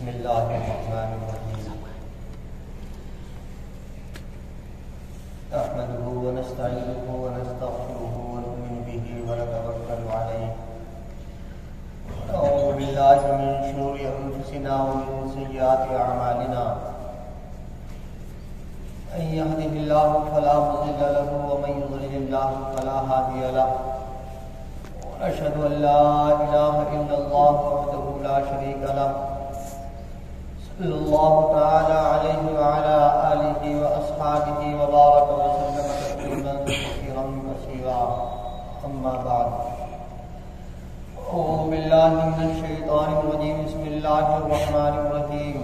بسم اللہ الرحمن الرحیم نحمده ونستعینه ونستغفره ونؤمن به ونتوکل علیہ ونعوذ باللہ من شرور انفسنا ومن سیئات اعمالنا من يهده الله فلا مضل له ومن يضلل الله فلا هادي له ونشهد ان لا اله الا الله وحده لا شريك له صلى الله تعالى عليه وعلى آله وأصحابه وبارك وسلم تسليما كثيرا كثيرا أما بعد أعوذ بالله من الشيطان الرجيم بسم الله الرحمن الرحيم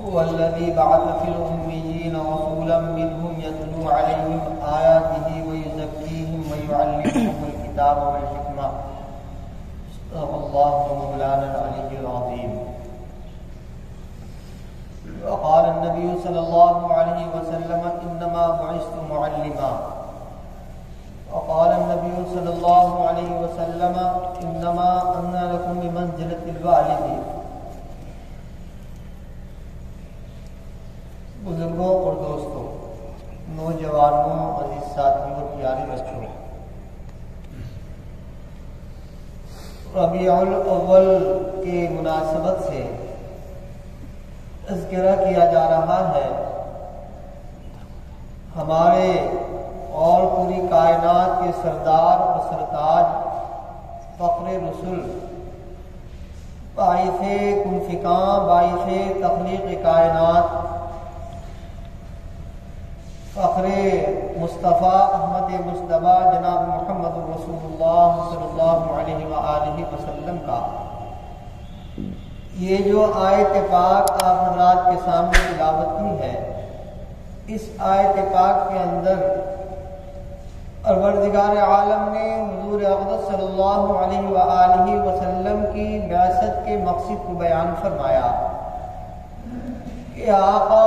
هو الذي بعث في الأميين رسولا منهم يتلو عليهم آياته ويزكيهم ويعلمهم الكتاب والحكمة صدق الله مولانا العلي العظيم. وقال النبي صلى الله عليه وسلم إنما بعثت معلما. وقال النبي صلى الله عليه وسلم إنما أنا لكم بمنزلة الوالد. بزرگوں اور دوستوں، نوجوانوں، عزیز ساتھیوں اور پیارے بچوں، ربیع الاول کے مناسبت سے تذکرہ کیا جا رہا ہے ہمارے اور پوری کائنات کے سردار اور سرتاج فخر رسول، باعث کن فکاں، باعث تخلیق کائنات، فخر مصطفیٰ احمد مصطفیٰ جناب محمد رسول اللہ صلی اللہ علیہ وآلہ وسلم کا یہ جو آیت پاک آپ حضرات کے سامنے تلاوت کی ہے، اس آیت پاک کے اندر پروردگار عالم نے حضور اقدس صلی اللہ علیہ وآلہ وسلم کی بعثت کے مقصد کو بیان فرمایا کہ آقا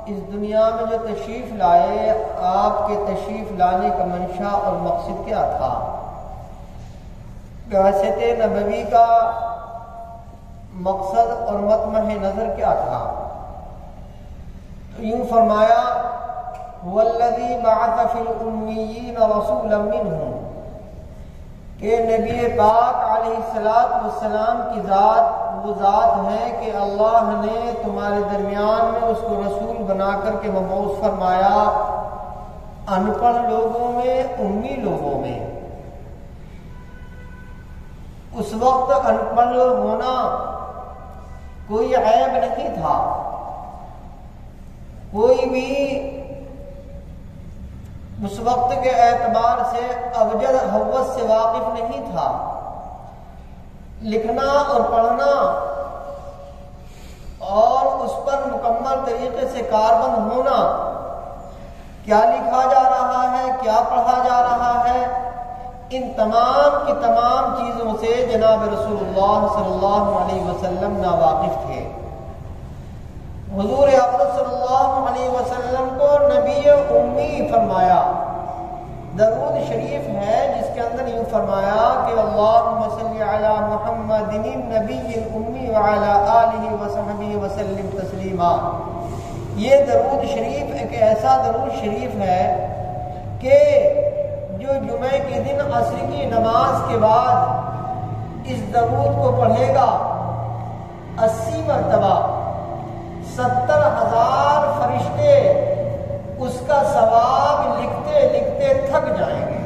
اس دنیا میں جو تشریف لائے، آپ کے تشریف لانے کا منشا اور مقصد کیا تھا، بعثت نبوی کا مقصد اور مطمع نظر کیا تھا. تو یوں فرمایا هو الذی بعث فی الامیین رسولا منہم، کہ نبی پاک علیہ السلام کی ذات وہ ذات ہے کہ اللہ نے تمہارے درمیان میں اس کو رسول بنا کر کے مبعوث فرمایا، ان پڑھ لوگوں میں، امی لوگوں میں. اس وقت ان پڑھ ہونا کوئی عیب نہیں تھا، کوئی بھی اس وقت کے اعتبار سے ابجد حوث سے واقف نہیں تھا. لکھنا اور پڑھنا اور اس پر مکمل طریقے سے کاربند ہونا، کیا لکھا جا رہا ہے، کیا پڑھا جا رہا ہے، ان تمام کی تمام چیزوں سے جناب رسول اللہ صلی اللہ علیہ وسلم ناواقف تھے. حضور اقدس صلی اللہ علیہ وسلم کو نبی امی فرمایا. درود شریف ہے جس کے اندر یوں فرمایا کہ اللہم صلی علی محمد النبی الامی وعلی آلہ وصحبہ وسلم تسلیما. یہ درود شریف ایک ایسا درود شریف ہے کہ جو جمعے کے دن عصر کی نماز کے بعد اس درود کو پڑھے گا 80 مرتبہ 70,000 فرشتے اس کا ثواب لکھتے لکھتے تھک جائیں گے.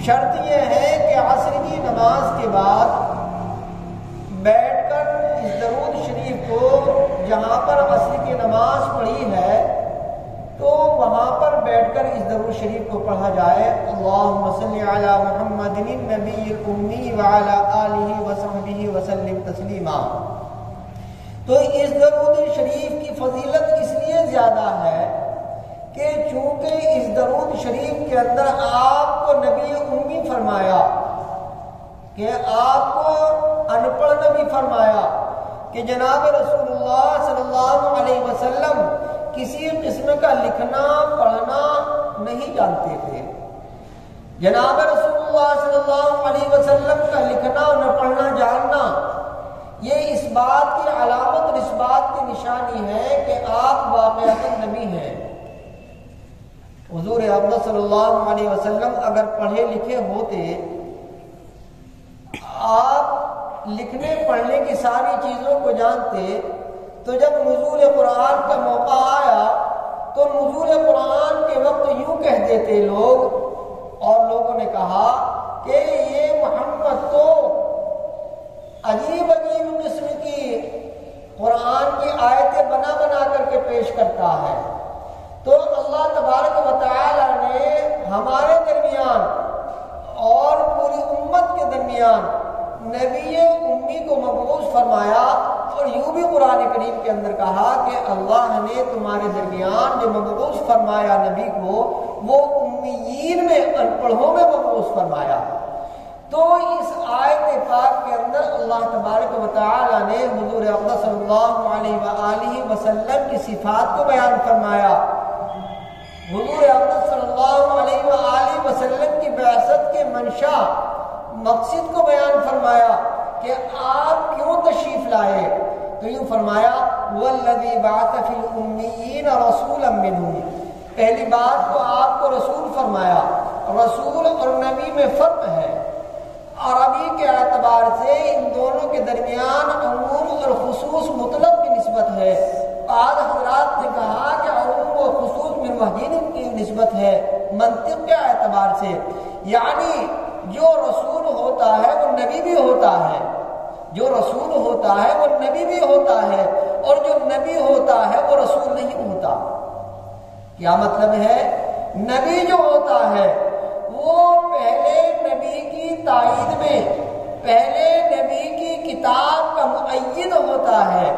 شرط یہ ہے کہ عصر کی نماز کے بعد بیٹھ کر اس درود شریف کو، جہاں پر عصر کی نماز پڑھی ہے تو وہاں پر بیٹھ کر اس درود شریف کو پڑھا جائے. اللہم صلی علی محمد النبی الامی وعلی آلہ وصحبہ وسلم تسلیما. تو اس درود شریف کی فضیلت اس لیے زیادہ ہے کہ چونکہ اس درود شریف کے اندر آپ کو نبی امی فرمایا، کہ آپ کو ان پڑھ نبی فرمایا، کہ جناب رسول اللہ صلی اللہ علیہ وسلم کسی قسم کا لکھنا پڑھنا نہیں جانتے تھے. جناب رسول اللہ صلی اللہ علیہ وسلم کا لکھنا اور نہ پڑھنا جاننا نشانی ہے کہ آپ واقعتاً نبی ہیں۔ حضور اقدس صلی اللہ علیہ وسلم اگر پڑھے لکھے ہوتے، آپ لکھنے پڑھنے کی ساری چیزوں کو جانتے، تو جب نزول قرآن کا موقع آیا تو نزول قرآن کے وقت یوں کہہ دیتے لوگ، اور لوگوں نے کہا کہ یہ محمد تو عجیب عجیب قسم کی قرآن کی آیتیں بنا بنا کر کے پیش کرتا ہے۔ تو اللہ تبارک و تعالی نے ہمارے درمیان اور پوری امت کے درمیان نبی امی کو مبعوث فرمایا، اور یوں بھی قرآن کریم کے اندر کہا کہ اللہ نے تمہارے درمیان جو مبعوث فرمایا نبی کو، وہ امیین میں، ان پڑھوں میں مبعوث فرمایا۔ تو اس آیت پاک کے اندر اللہ تبارک و تعالی نے حضور اقدس صلی اللہ علیہ وآلہ وسلم کی صفات کو بیان فرمایا، حضور اقدس صلی اللہ علیہ وآلہ وسلم کی بعثت کے منشا، مقصد کو بیان فرمایا کہ آپ کیوں تشریف لائے۔ تو یوں فرمایا والذی بعث فی الامیین رسولا منہم، پہلی بات تو آپ کو رسول فرمایا۔ رسول اور نبی میں فرق ہے، عربی کے اعتبار سے ان دونوں کے درمیان عموم اور خصوص مطلق کی نسبت ہے۔ بعض حضرات نے کہا کہ عموم و خصوص من وجہین کی نسبت ہے منطق کے اعتبار سے، یعنی جو رسول ہوتا ہے وہ نبی بھی ہوتا ہے، جو رسول ہوتا ہے وہ نبی بھی ہوتا ہے، اور جو نبی ہوتا ہے وہ رسول نہیں ہوتا۔ کیا مطلب ہے؟ نبی جو ہوتا ہے وہ پہلے نبی کی تائید میں، پہلے نبی کی کتاب کا مؤید ہوتا ہے،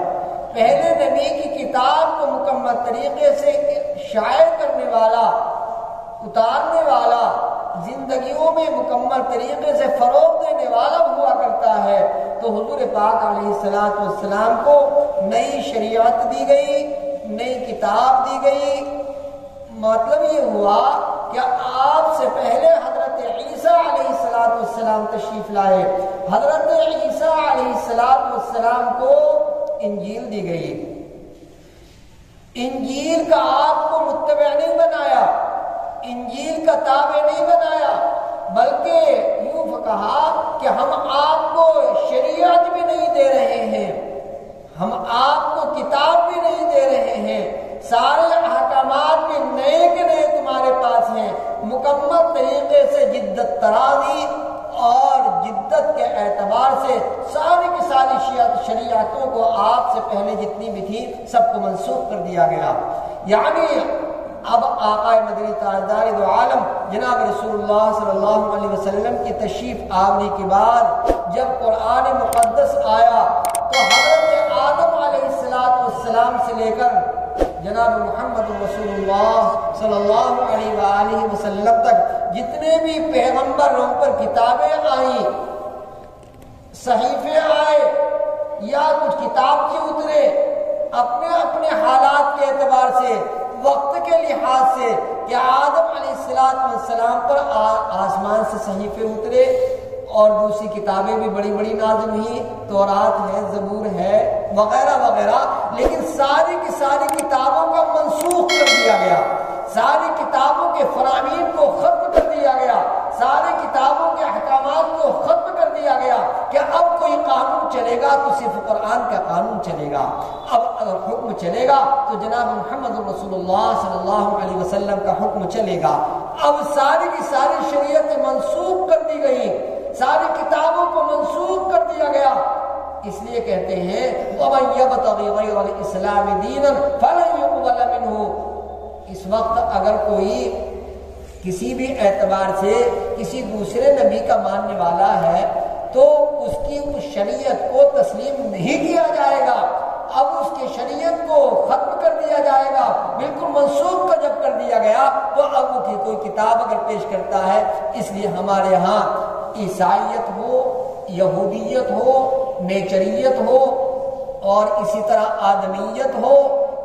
پہلے نبی کی کتاب کو مکمل طریقے سے شائع کرنے والا، اتارنے والا، زندگیوں میں مکمل طریقے سے فروغ دینے والا ہوا کرتا ہے۔ تو حضور پاک علیہ الصلوۃ والسلام کو نئی شریعت دی گئی، نئی کتاب دی گئی۔ مطلب یہ ہوا کہ آپ سے پہلے حضرت عیسیٰ علیہ السلام تشریف لائے، حضرت عیسیٰ علیہ السلام کو انجیل دی گئی۔ انجیل کا آپ کو متبع نہیں بنایا، انجیل کا تابع نہیں بنایا، بلکہ یوں کہا کہ ہم آپ کو شریعت بھی نہیں دے رہے ہیں، ہم آپ کو کتاب بھی نہیں دے رہے ہیں، سارے احکامات بھی نئے کے نئے تمہارے پاس ہیں، مکمل طریقے سے جدت ترازی اور جدت کے اعتبار سے ساری کی ساری شریعتوں کو آپ سے پہلے جتنی بھی تھی سب کو منسوخ کر دیا گیا۔ یعنی اب آقا مدنی تاجدار دو عالم جناب رسول اللہ صلی اللہ علیہ وسلم کی تشریف آوری کے بعد جب قرآن مقدس آیا تو حضرت آدم علیہ السلام سے لے کر جناب محمد رسول اللہ صلی اللہ علیہ وآلہ وسلم تک جتنے بھی پیغمبروں پر کتابیں آئیں، صحیفے آئے یا کچھ کتاب کے اترے، اپنے اپنے حالات کے اعتبار سے، وقت کے لحاظ سے، کہ آدم علیہ السلام پر آسمان سے صحیفے اترے اور دوسری کتابیں بھی بڑی بڑی نازل ہوئی، تورات ہے، زبور ہے، وغیرہ وغیرہ، لیکن ساری کی ساری کتابوں کا منسوخ کر دیا گیا، ساری کتابوں کے فرامین کو ختم کر دیا گیا، ساری کتابوں کے احکامات کو ختم کر دیا گیا کہ اب کوئی قانون چلے گا تو صرف قرآن کا قانون چلے گا، اب اگر حکم چلے گا تو جناب محمد رسول اللہ صلی اللہ علیہ وسلم کا حکم چلے گا۔ اب ساری کی ساری شریعتیں منسوخ کر دی گئی، ساری کتابوں کو منسوخ کر دیا گیا، اس لیے کہتے ہیں وَمَن يَبْتَغِ غَيْرَ الْإِسْلَامِ دِينًا فَلَن يُقْبَلَ مِنْهُ۔ اس وقت اگر کوئی کسی بھی اعتبار سے کسی دوسرے نبی کا ماننے والا ہے تو اس کی اس شریعت کو تسلیم نہیں کیا جائے گا، اب اس کی شریعت کو ختم کر دیا جائے گا، بالکل منسوخ کا جب کر دیا گیا تو اب وہ کوئی کتاب اگر پیش کرتا ہے، اس لیے ہمارے ہاں عیسائیت ہو، یہودیت ہو، نیچریت ہو، اور اسی طرح آدمیت ہو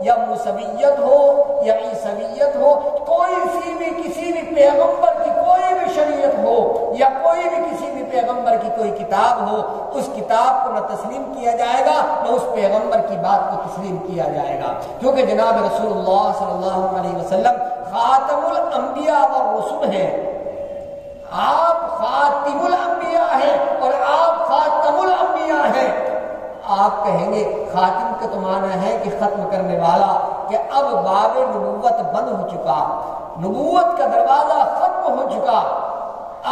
یا موسویت ہو یا عیسویت ہو، کوئی سی بھی کسی بھی پیغمبر کی کوئی بھی شریعت شریعت ہو یا کوئی بھی کسی بھی پیغمبر کی کوئی کتاب ہو، اس کتاب کو نہ تسلیم کیا جائے گا نہ اس پیغمبر کی بات کو تسلیم کیا جائے گا، کیونکہ جناب رسول اللہ صلی اللہ علیہ وسلم خاتم الانبیاء والرسل ہیں۔ آپ خاتم الانبیاء ہیں اور آپ خاتم الانبیاء ہیں۔ آپ کہیں گے خاتم کا تو معنی ہے کہ ختم کرنے والا، کہ اب باب نبوت بند ہو چکا، نبوت کا دروازہ ختم ہو چکا،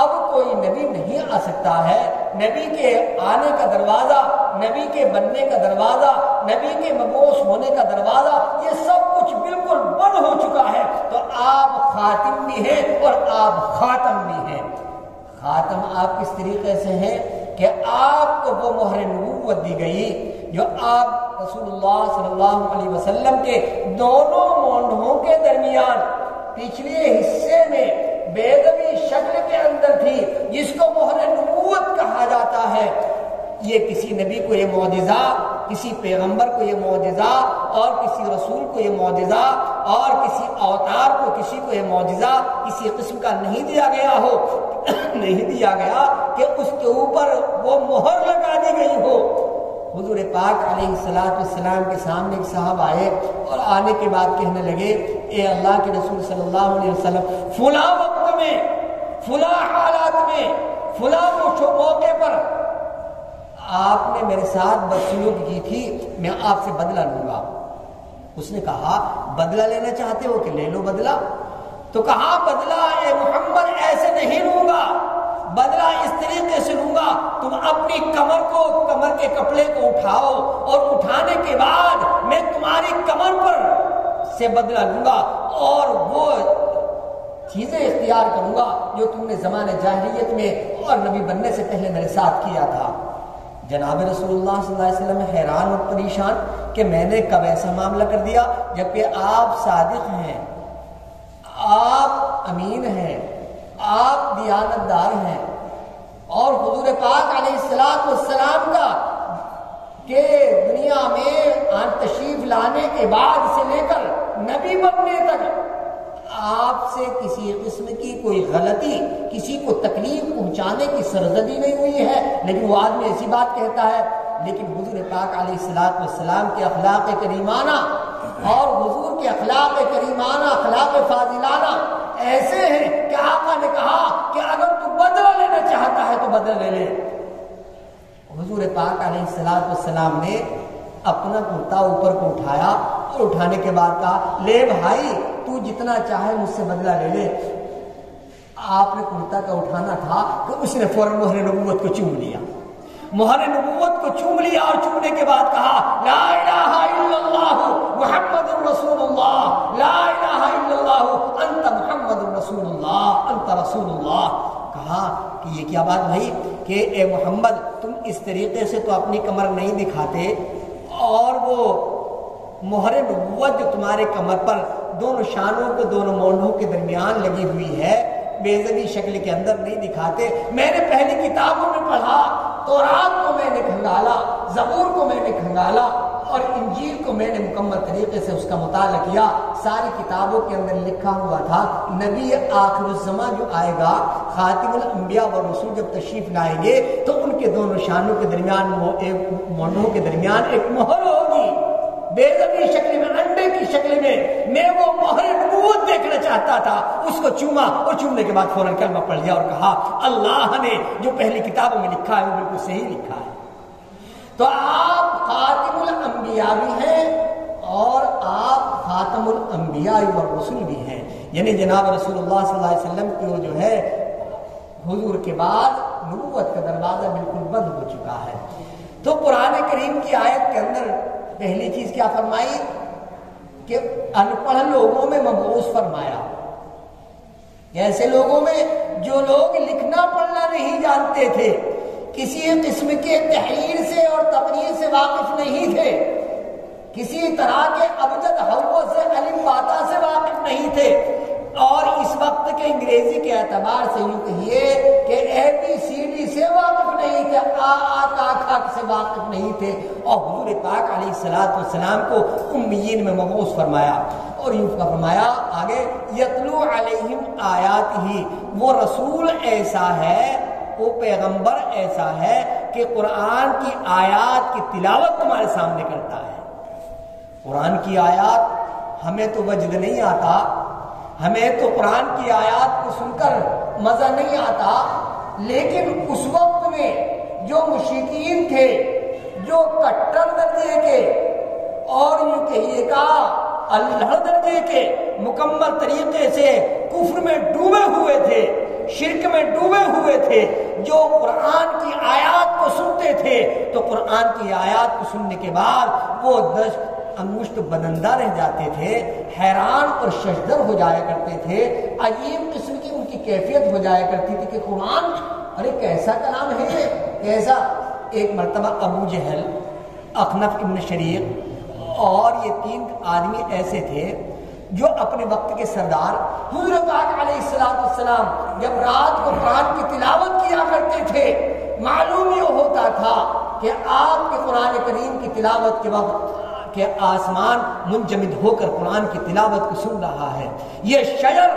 اب کوئی نبی نہیں آ سکتا ہے۔ نبی کے آنے کا دروازہ، نبی کے بننے کا دروازہ، نبی کے مبعوث ہونے کا دروازہ، یہ سب کچھ بالکل بند ہو چکا ہے۔ تو آپ خاتم بھی ہیں اور آپ خاتم بھی ہیں۔ خاتم آپ کس طریقے سے ہیں کہ آپ کو وہ مہر نبوت دی گئی جو آپ رسول اللہ صلی اللہ علیہ وسلم کے دونوں مونڈھوں کے درمیان پچھلے حصے میں بیضوی شکل کے اندر تھی، جس کو مہر نبوت کہا جاتا ہے۔ یہ کسی نبی کو یہ معجزہ، کسی پیغمبر کو یہ معجزہ اور کسی رسول کو یہ معجزہ اور کسی اوتار کو کسی کو یہ معجزہ کسی قسم کا نہیں دیا گیا ہو، نہیں دیا گیا کہ اس کے اوپر وہ مہر لگا دی گئی ہو۔ حضور پاک علیہ السلام کے سامنے ایک صاحب آئے اور آنے کے بعد کہنے لگے، اے اللہ کے رسول صلی اللہ علیہ وسلم، فلاں وقت میں، فلاں حالات میں، فلاں موقع پر آپ نے میرے ساتھ بدسلوکی کی تھی، میں آپ سے بدلہ لوں گا۔ اس نے کہا بدلہ لینا چاہتے ہو کہ لے لو بدلہ؟ تو کہا بدلہ اے محمد ایسے نہیں لوں گا، بدلہ اس طریقے سے لوں گا، تم اپنی کمر کو، کمر کے کپڑے کو اٹھاؤ اور اٹھانے کے بعد میں تمہاری کمر پر سے بدلہ لوں گا اور وہ چیزیں اختیار کروں گا جو تم نے زمانے جاہلیت میں اور نبی بننے سے پہلے میرے ساتھ کیا تھا۔ جناب رسول اللہ صلی اللہ علیہ وسلم حیران اور پریشان کہ میں نے کب ایسا معاملہ کر دیا، جبکہ آپ صادق ہیں، آپ امین ہیں، آپ دیانتدار ہیں، اور حضور پاک علیہ السلام کا کہ دنیا میں تشریف لانے کے بعد سے لے کر نبی بننے تک آپ سے کسی قسم کی کوئی غلطی، کسی کو تکلیف پہنچانے کی سرزدی نہیں ہوئی ہے، لیکن وہ آدمی ایسی بات کہتا ہے۔ لیکن حضور پاک علیہ السلام کے اخلاق کریمانہ اور حضور کے اخلاق کریمانہ، اخلاق فاضلانہ ایسے ہیں کہ آقا نے کہا کہ اگر تو بدلہ لینا چاہتا ہے تو بدلہ لے لے۔ حضور پاک علیہ السلام نے اپنا کرتا اوپر کو اٹھایا اور اٹھانے کے بعد کہا، لے بھائی تو جتنا چاہے مجھ سے بدلہ لے لے۔ آپ نے کرتا کا اٹھانا تھا کہ اس نے فوراً مہر نبوت کو چوم لیا، مہر نبوت کو چوم لیا اور چومنے کے بعد کہا، لا الہ الا اللہ محمد رسول اللہ، لا الہ الا اللہ انت محمد رسول اللہ، انت رسول اللہ۔ کہا کہ یہ کیا بات بھائی کہ اے محمد تم اس طریقے سے تو اپنی کمر نہیں دکھاتے، اور وہ مہر نبوت جو تمہارے کمر پر دونوں شانوں کو، دونوں مونڈوں کے درمیان لگی ہوئی ہے، بیضوی شکل کے اندر نہیں دکھاتے۔ میں نے پہلی کتابوں میں پڑھا، تورات کو میں نے کھنگالا، زبور کو میں نے کھنگالا اور انجیل کو میں نے مکمل طریقے سے اس کا مطالعہ کیا۔ ساری کتابوں کے اندر لکھا ہوا تھا نبی آخر الزمان جو آئے گا، خاتم الانبیاء والرسول جب تشریف لائیں گے تو ان کے دونوں شانوں کے درمیان، مونڈوں کے درمیان ایک مہر ہوگی بیضوی شکل میں، انڈے کی شکل میں۔ میں وہ مہر نبوت دیکھنا چاہتا تھا، اس کو چوما اور چومنے کے بعد فوراً کلمہ پڑھ لیا اور کہا اللہ نے جو پہلی کتابوں میں لکھا ہے وہ بالکل صحیح لکھا ہے۔ تو آپ خاتم الانبیاء بھی ہیں اور آپ خاتم الانبیاء والرسل بھی ہیں، یعنی جناب رسول اللہ صلی اللہ علیہ وسلم کی جو ہے حضور کے بعد نبوت کا دروازہ بالکل بند ہو چکا ہے۔ تو قرآن کریم کی آیت کے اندر پہلی چیز کیا فرمائی کہ ان پڑھ لوگوں میں مبعوث فرمایا، ایسے لوگوں میں جو لوگ لکھنا پڑھنا نہیں جانتے تھے، کسی قسم کے تحریر سے اور تقریر سے واقف نہیں تھے، کسی طرح کے ابجد حروف سے، الف باتا سے واقف نہیں تھے، اور اس وقت کے انگریزی کے اعتبار سے یوں کہیے کہ اے بی سی ڈی سے واقف نہیں تھے، آ کا کھا سے واقف نہیں تھے، اور حضور پاک علیہ الصلوۃ والسلام کو امیین میں مبعوث فرمایا۔ اور یوں فرمایا آگے یتلو علیہم آیات ہی، وہ رسول ایسا ہے، وہ پیغمبر ایسا ہے کہ قرآن کی آیات کی تلاوت تمہارے سامنے کرتا ہے۔ قرآن کی آیات ہمیں تو وجد نہیں آتا، ہمیں تو قرآن کی آیات کو سن کر مزہ نہیں آتا، لیکن اس وقت میں جو مشرکین تھے، جو کٹر درجے کے اور یوں کہیے گا اللہ درجے کے مکمل طریقے سے کفر میں ڈوبے ہوئے تھے، شرک میں ڈوبے ہوئے تھے، جو قرآن کی آیات کو سنتے تھے تو قرآن کی آیات کو سننے کے بعد وہ انگشت بدندہ رہ جاتے تھے، حیران اور ششدر ہو جایا کرتے تھے، عجیب قسم کی ان کی کیفیت ہو جایا کرتی تھی کہ قرآن ارے کیسا کلام ہے، کیسا۔ ایک مرتبہ ابو جہل، اخنف ابن شریق اور یہ 3 آدمی ایسے تھے جو اپنے وقت کے سردار حضور پاک علیہ السلام جب رات کو قرآن کی تلاوت کیا کرتے تھے، معلوم یہ ہوتا تھا کہ آپ کے قرآن کریم کی تلاوت کے وقت کہ آسمان منجمد ہو کر قرآن کی تلاوت کو سن رہا ہے، یہ شجر،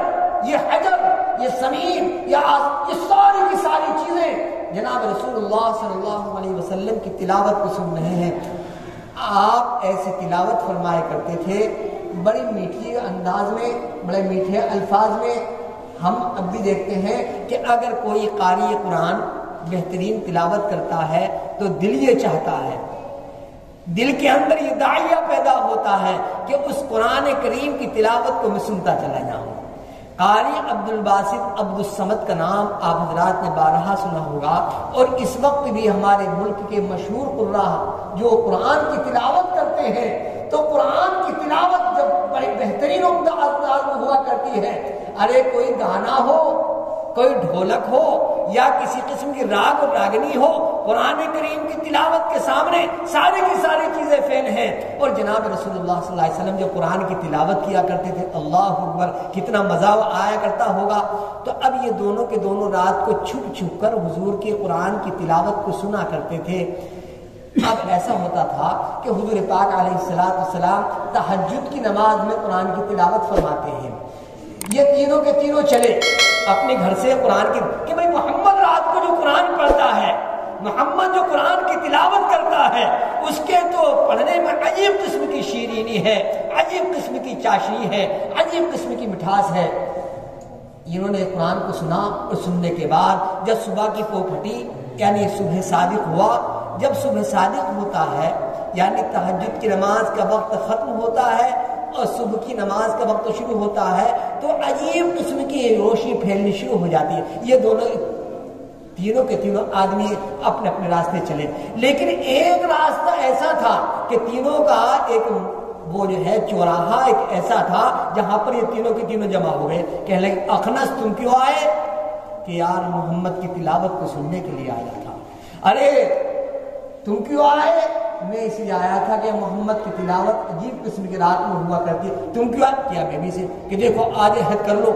یہ حجر، یہ زمین، یہ ساری کی ساری چیزیں جناب رسول اللہ صلی اللہ علیہ وسلم کی تلاوت کو سن رہے ہیں۔ آپ ایسے تلاوت فرمایا کرتے تھے بڑی میٹھی انداز میں، بڑے میٹھے الفاظ میں۔ ہم اب بھی دیکھتے ہیں کہ اگر کوئی قاری قرآن بہترین تلاوت کرتا ہے تو دل یہ چاہتا ہے، دل کے اندر یہ داعیہ پیدا ہوتا ہے کہ اس قرآن کریم کی تلاوت کو میں سنتا چلا جاؤں۔ قاری عبد الباسط عبد الصمد کا نام آپ حضرات نے بارہا سنا ہوگا، اور اس وقت بھی ہمارے ملک کے مشہور قراء جو قرآن کی تلاوت کرتے ہیں تو قرآن کی تلاوت جب بڑی بہترین عمدہ انداز میں ہوا کرتی ہے، ارے کوئی گانا ہو، کوئی ڈھولک ہو یا کسی قسم کی راگ اور راگنی ہو، قرآن کریم کی تلاوت کے سامنے ساری کی ساری چیزیں فین ہیں۔ اور جناب رسول اللہ صلی اللہ علیہ وسلم جو قرآن کی تلاوت کیا کرتے تھے، اللہ اکبر، کتنا مزہ آیا کرتا ہوگا۔ تو اب یہ دونوں کے دونوں رات کو چھپ چھپ کر حضور کے قرآن کی تلاوت کو سنا کرتے تھے۔ اب ایسا ہوتا تھا کہ حضور پاک علیہ السلام تہجد کی نماز میں قرآن کی تلاوت فرماتے ہیں، یہ تینوں کے تینوں چلے اپنے گھر سے قرآن کی کہ بھئی محمد رات کو جو قرآن پڑھتا ہے، محمد جو قرآن کی تلاوت کرتا ہے، اس کے تو پڑھنے میں عجیب قسم کی شیرینی ہے، عجیب قسم کی چاشنی ہے، عجیب قسم کی مٹھاس ہے۔ انہوں نے قرآن کو سنا اور سننے کے بعد جب صبح کی پو پھٹی یعنی صبح صادق ہوا، جب صبح صادق ہوتا ہے یعنی تہجد کی نماز کا وقت ختم ہوتا ہے اور صبح کی نماز کا وقت شروع ہوتا ہے تو عجیب قسم کی روشنی پھیلنی شروع ہو جاتی ہے۔ یہ دونوں تینوں کے تینوں آدمی اپنے اپنے راستے چلے، لیکن ایک راستہ ایسا تھا کہ تینوں کا ایک وہ جو ہے چوراہا ایک ایسا تھا جہاں پر یہ تینوں کے تینوں جمع ہو گئے۔ کہنے لگے اخنس تم کیوں آئے؟ کہ یار محمد کی تلاوت کو سننے کے لیے آیا تھا۔ ارے تم کیوں آئے؟ میں اس لیے آیا تھا کہ محمد کی تلاوت عجیب قسم کی رات میں ہوا کرتی ہے۔ تم کیوں آئے؟ کیا میں بھی سے کہ دیکھو آج عہد کر لو۔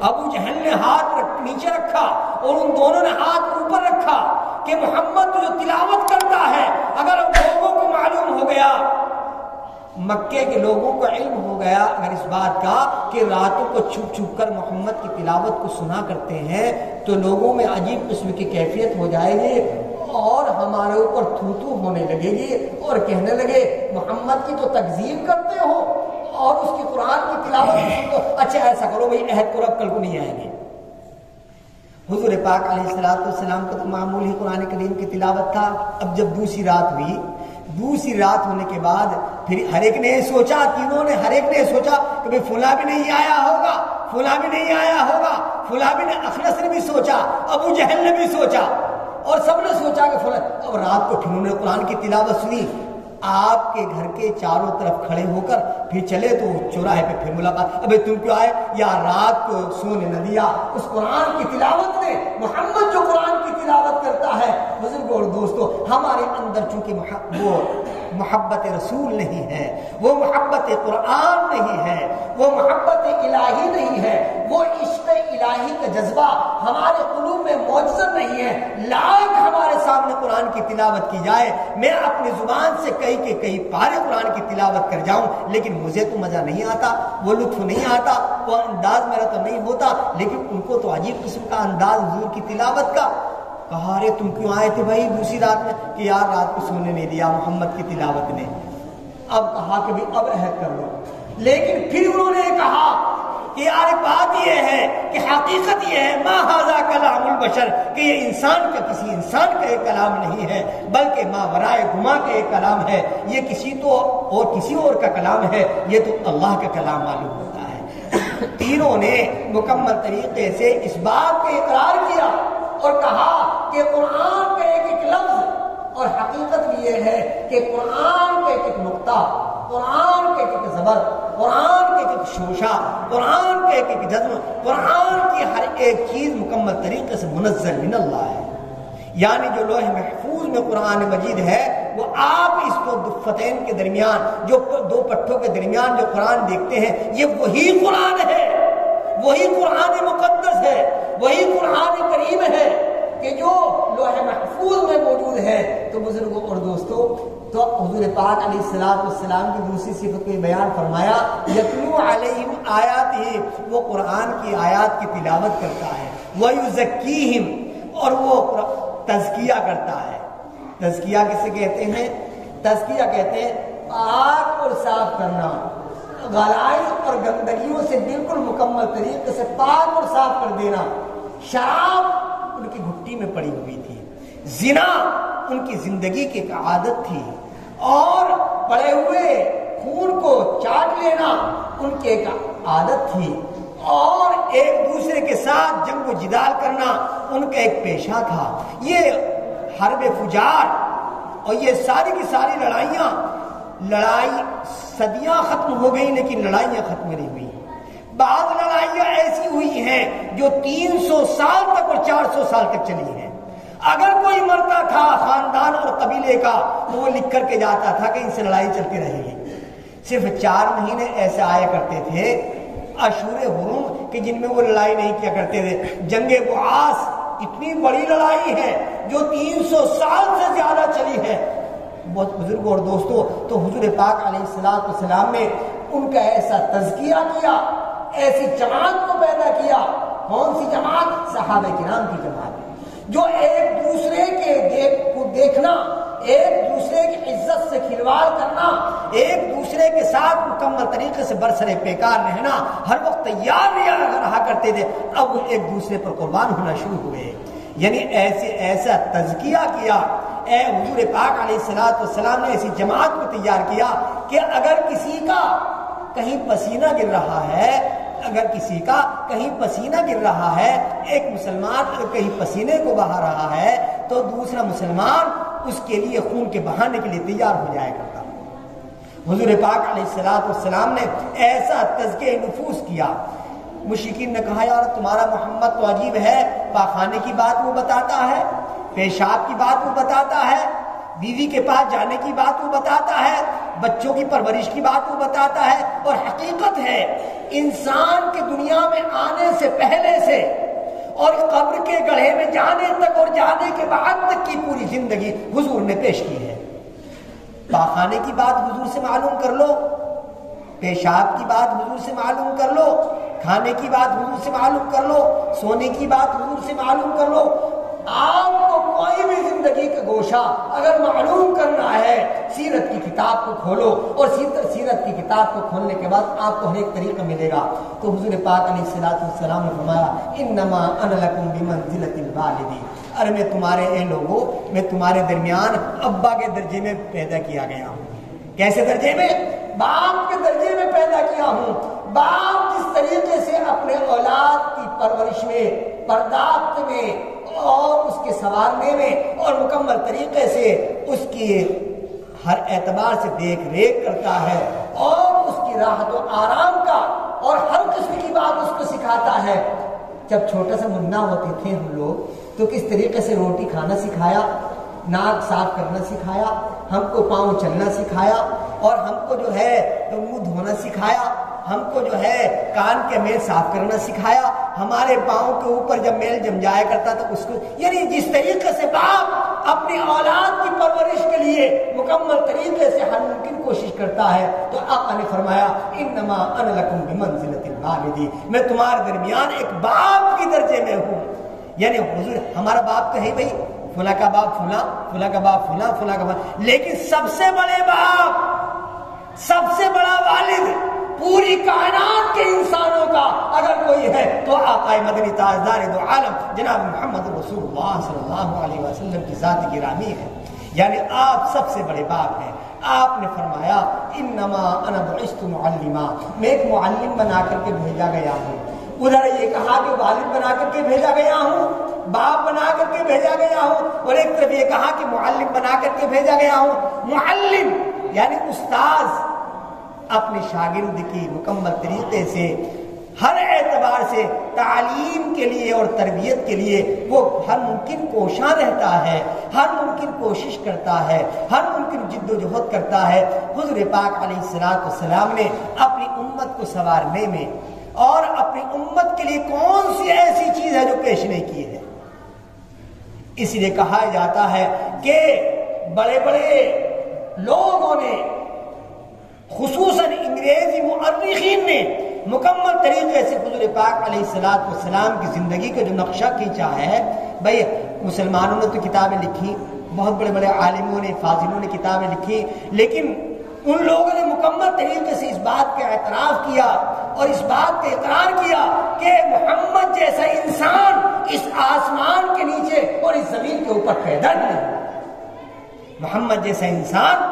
ابو جہل نے ہاتھ نیچے رکھا اور ان دونوں نے ہاتھ اوپر رکھا کہ محمد جو تلاوت کرتا ہے اگر لوگوں کو معلوم ہو گیا، مکے کے لوگوں کو علم ہو گیا اگر اس بات کا کہ راتوں کو چھپ چھپ کر محمد کی تلاوت کو سنا کرتے ہیں تو لوگوں میں عجیب قسم کی کیفیت ہو جائے گی اور ہمارے اوپر تھو تھو ہونے لگے گی اور کہنے لگے محمد کی تو تکذیب کرتے ہو اور اس کی قرآن کی تلاوت کو اچھا ایسا کرو بھائی عہد کو رب کل کو نہیں آئیں گے۔ حضور پاک علیہ السلام کا تو معمول ہی قرآن کریم کی تلاوت تھا۔ اب جب دوسری رات ہوئی، دوسری رات ہونے کے بعد پھر ہر ایک نے سوچا، تینوں نے ہر ایک نے سوچا کہ بھئی فلاں بھی نہیں آیا ہوگا، فلاں بھی نہیں آیا ہوگا، فلاں بھی اخنس نے بھی سوچا، ابو جہل نے بھی سوچا اور سب نے سوچا کہ فلاں۔ اب رات کو پھر انہوں نے قرآن کی تلاوت سنی۔ آپ کے گھر کے چاروں طرف کھڑے ہو کر پھر چلے تو چوراہے پہ پھر ملاقات، ابے تم کیوں آئے؟ یا رات کو سونے نہ دیا اس قرآن کی تلاوت نے، محمد جو قرآن کی تلاوت کرتا ہے بزرگ بزرگوں اور دوستوں ہمارے اندر چونکہ وہ محبت رسول نہیں ہے، وہ محبت قرآن نہیں ہے، وہ محبت الہی نہیں ہے، وہ عشق الہی کا جذبہ ہمارے قلوب میں موجود نہیں ہے، لاکھ ہمارے سامنے قرآن کی تلاوت کی جائے، میں اپنی زبان سے کئی پارے قرآن کی تلاوت کر جاؤں، لیکن مجھے تو مزہ نہیں آتا، وہ لطف نہیں آتا، وہ انداز میرا تو نہیں ہوتا، لیکن ان کو تو عجیب قسم کا انداز حضور کی تلاوت کا۔ کہا ارے تم کیوں آئے تھے بھائی دوسری رات میں؟ کہ یار رات کو سونے نہیں دیا محمد کی تلاوت نے۔ اب کہا کہ اب عہد کر لو، لیکن پھر انہوں نے کہا کہ یار بات یہ ہے کہ حقیقت یہ ہے ما ھذا کلام البشر، کہ یہ انسان کا کسی انسان کا ایک کلام نہیں ہے، بلکہ ما ورائے گما کا ایک کلام ہے، یہ کسی اور کا کلام ہے، یہ تو اللہ کا کلام معلوم ہوتا ہے۔ تینوں نے مکمل طریقے سے اس بات کا اقرار کیا اور کہا کہ قرآن کا ایک لفظ، اور حقیقت بھی یہ ہے کہ قرآن کا ایک نقطہ، قرآن کا ایک زبر، قرآن کا ایک شوشہ، قرآن کا ایک جذب، قرآن کی ہر ایک چیز مکمل طریقے سے منزل من اللہ ہے۔ یعنی جو لوح محفوظ میں قرآن مجید ہے، وہ آپ اس کو دفتین کے درمیان، جو دو پٹھوں کے درمیان جو قرآن دیکھتے ہیں، یہ وہی قرآن ہے، وہی قرآن مقدس ہے، وہی قرآن کریم ہے کہ جو لوح محفوظ میں موجود ہے۔ تو بزرگوں اور دوستوں، تو حضور پاک علیہ السلام کی دوسری صفت کو بیان فرمایا، یتلو علیہم آیاتہ، وہ قرآن کی آیات کی تلاوت کرتا ہے، ویزکیہم، اور وہ تزکیہ کرتا ہے۔ تزکیہ کسے کہتے ہیں؟ تزکیہ کہتے ہیں پاک اور صاف کرنا، غلائز اور گندگیوں سے بالکل مکمل طریقے سے پاک اور صاف کر دینا۔ شراب ان کی گھٹی میں پڑی ہوئی تھی، زنا ان کی زندگی کی ایک عادت تھی، اور پڑے ہوئے خون کو چاٹ لینا ان کی ایک عادت تھی، اور ایک دوسرے کے ساتھ جنگ و جدال کرنا ان کا ایک پیشہ تھا۔ یہ حرب فجار اور یہ ساری کی ساری لڑائی صدیاں ختم ہو گئی، لیکن لڑائیاں ختم نہیں ہوئی۔ بعض لڑائیاں ایسی ہوئی ہیں جو 300 سال تک اور 400 سال تک چلی ہیں۔ اگر کوئی مرتا تھا خاندان اور قبیلے کا تو وہ لکھ کر کے جاتا تھا کہ ان سے لڑائی چلتی رہے گی۔ صرف 4 مہینے ایسے آیا کرتے تھے اشہر حرم کہ جن میں وہ لڑائی نہیں کیا کرتے تھے۔ جنگ بعاث اتنی بڑی لڑائی ہے جو 300 سال سے زیادہ چلی ہے۔ بہت بزرگوں اور دوستوں، تو حضور پاک علیہ السلام نے ان کا ایسا تزکیہ کیا، ایسی جماعت کو پیدا کیا۔ کون سی جماعت؟ صحابہ کرام کی جماعت، جو ایک دوسرے کے کو دیکھنا، ایک دوسرے کی عزت سے کھلواڑ کرنا، ایک دوسرے کے ساتھ مکمل طریقے سے برسر پیکار رہنا، ہر وقت تیار رہا کرتے تھے۔ اب وہ ایک دوسرے پر قربان ہونا شروع ہوئے، یعنی ایسا تزکیہ کیا۔ اے حضور پاک علیہ السلام نے ایسی جماعت کو تیار کیا کہ اگر کسی کا کہیں پسینہ گر رہا ہے، ایک مسلمان کہیں پسینے کو بہا رہا ہے تو دوسرا مسلمان اس کے لیے خون کے بہانے کے لیے تیار ہو جایا کرتا۔ حضور پاک علیہ السلام نے ایسا تزکیہ نفوس کیا۔ مشرکین نے کہا یار تمہارا محمد تو عجیب ہے، پاخانے کی بات وہ بتاتا ہے، پیشاب کی بات وہ بتاتا ہے، بیوی کے پاس جانے کی بات وہ بتاتا ہے، بچوں کی پرورش کی بات وہ بتاتا ہے، اور حقیقت ہے انسان کے دنیا میں آنے سے پہلے سے اور قبر کے گڑھے میں جانے تک اور جانے کے بعد تک کی پوری زندگی حضور نے پیش کی ہے۔ پاخانے کی بات حضور سے معلوم کر لو، پیشاب کی بات حضور سے معلوم کر لو، کھانے کی بات حضور سے معلوم کر لو، سونے کی بات حضور سے معلوم کر لو۔ آپ کو کوئی بھی زندگی کا گوشہ اگر معلوم کرنا ہے، سیرت کی کتاب کو کھولو، اور سیرت کی کتاب کو کھولنے کے بعد آپ کو ہر ایک طریقہ ملے گا۔ تو حضور پاک علیہ السلام نے فرمایا انما انا لکم بمنزلۃ الوالد، ارے میں تمہارے درمیان ابا کے درجے میں پیدا کیا گیا ہوں۔ کیسے درجے میں؟ باپ کے درجے میں پیدا کیا ہوں۔ باپ جس طریقے سے اپنے اولاد کی پرورش میں، پرداخت میں اور اس کے سنوارنے میں اور مکمل طریقے سے اس کی ہر اعتبار سے دیکھ ریکھ کرتا ہے، اور اس کی راحت و آرام کا اور ہر قسم کی بات اس کو سکھاتا ہے۔ جب چھوٹا سا منا ہوتے تھے ہم لوگ تو کس طریقے سے روٹی کھانا سکھایا، ناک صاف کرنا سکھایا، ہم کو پاؤں چلنا سکھایا، اور ہم کو جو ہے منہ دھونا سکھایا، ہم کو جو ہے کان کے میل صاف کرنا سکھایا، ہمارے پاؤں کے اوپر جب میل جم جایا کرتا تو اس کو، یعنی جس طریقے سے باپ اپنی اولاد کی پرورش کے لیے مکمل طریقے سے ہر ممکن کوشش کرتا ہے، تو آقا نے فرمایا انما انا لکم بمنزلۃ الوالد، میں تمہارے درمیان ایک باپ کی درجے میں ہوں۔ یعنی حضور ہمارا باپ تو ہے بھائی، فلاں کا باپ فلاں، فلاں کا باپ فلاں، فلاں کا باپ، لیکن سب سے بڑے باپ، سب سے بڑا والد پوری کائنات کے انسانوں کا اگر کوئی ہے تو آقا مدنی تاجدار دو عالم جناب محمد رسول اللہ صلی اللہ علیہ وسلم کی ذات گرامی ہے، یعنی آپ سب سے بڑے باپ ہیں۔ آپ نے فرمایا انما انا بعثت معلما، میں ایک معلم بنا کر کے بھیجا گیا ہوں۔ ادھر یہ کہا کہ والد بنا کر کے بھیجا گیا ہوں، باپ بنا کر کے بھیجا گیا ہوں، اور ایک طرف یہ کہا کہ معلم بنا کر کے بھیجا گیا ہوں۔ معلم یعنی استاذ اپنے شاگرد کی مکمل طریقے سے ہر اعتبار سے تعلیم کے لیے اور تربیت کے لیے وہ ہر ممکن کوشاں رہتا ہے، ہر ممکن کوشش کرتا ہے، ہر ممکن جد و جہد کرتا ہے۔ حضور پاک علیہ الصلوۃ والسلام نے اپنی امت کو سنوارنے میں اور اپنی امت کے لیے کون سی ایسی چیز ہے جو پیش نہیں کی ہے؟ اس لیے کہا جاتا ہے کہ بڑے بڑے لوگوں نے، خصوصاً انگریزی مؤرخین نے مکمل طریقے سے حضور پاک علیہ الصلوۃ والسلام کی زندگی کا جو نقشہ کھینچا ہے، بھائی مسلمانوں نے تو کتابیں لکھی، بہت بڑے بڑے عالموں نے، فاضلوں نے کتابیں لکھی، لیکن ان لوگوں نے مکمل طریقے سے اس بات کا اعتراف کیا اور اس بات کا اقرار کیا کہ محمد جیسا انسان اس آسمان کے نیچے اور اس زمین کے اوپر پیدا نہیں۔ محمد جیسا انسان،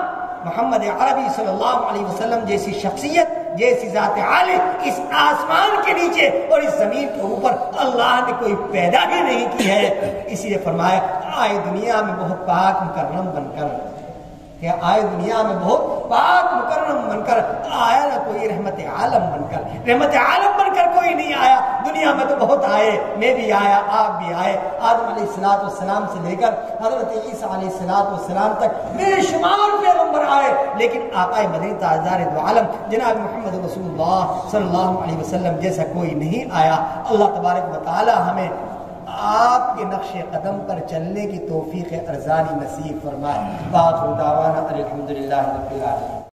محمد عربی صلی اللہ علیہ وسلم جیسی شخصیت، جیسی ذات عالی اس آسمان کے نیچے اور اس زمین کے اوپر اللہ نے کوئی پیدا ہی نہیں کی ہے۔ اسی لیے فرمایا آئے دنیا میں بہت پاک مکرم بن کر، کہ آئے دنیا میں بہت پاک مکرم بن کر، آیا نہ کوئی رحمت عالم بن کر، رحمت عالم بن کر کوئی نہیں آیا۔ دنیا میں تو بہت آئے، میں بھی آیا، آپ بھی آئے، آدم علیہ الصلوۃ والسلام سے لے کر حضرت عیسیٰ علیہ الصلوۃ والسلام تک بے شمار پیغمبر آئے، لیکن آقا مدنی تاجدار دو عالم جناب محمد رسول اللہ صلی اللہ علیہ وسلم جیسا کوئی نہیں آیا۔ اللہ تبارک و تعالی ہمیں آپ کے نقش قدم پر چلنے کی توفیق ارزانی نصیب فرمائے۔ باخر دعوانا الحمدللہ رب العالمین۔